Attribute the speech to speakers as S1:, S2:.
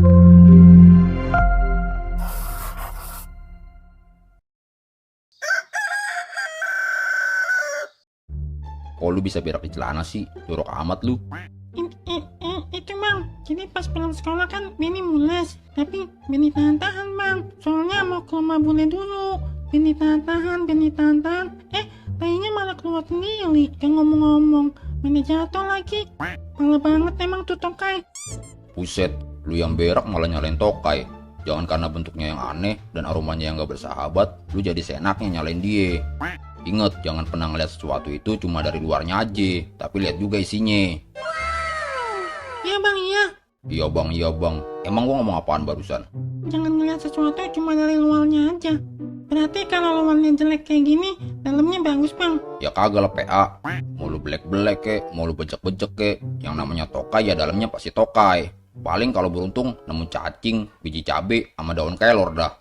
S1: Kok lu bisa berak di celana sih? Jorok amat lu.
S2: Itu bang, jadi pas pulang sekolah kan Benny mules, tapi Benny tahan-tahan bang, soalnya mau ke rumah bule dulu. Benny tahan-tahan, tainya malah keluar sendiri, gak ngomong-ngomong, mana jatuh lagi. Malah banget emang tuh Tokai.
S1: Buset, lu yang berak malah nyalain Tokai. Jangan karena bentuknya yang aneh dan aromanya yang gak bersahabat, lu jadi seenaknya nyalain dia. Ingat, jangan pernah ngeliat sesuatu itu cuma dari luarnya aja, tapi lihat juga isinya.
S2: Iya bang, iya.
S1: Iya bang. Emang gua ngomong apaan barusan?
S2: Jangan ngeliat sesuatu cuma dari luarnya aja. Berarti kalau luarnya jelek kayak gini, dalamnya bagus bang.
S1: Ya kagak lah PA. Mau lu belek-belek kek, mau lu bejek-bejek kek, yang namanya Tokai ya dalamnya pasti Tokai. Paling kalau beruntung nemu cacing, biji cabe, sama daun kelor dah.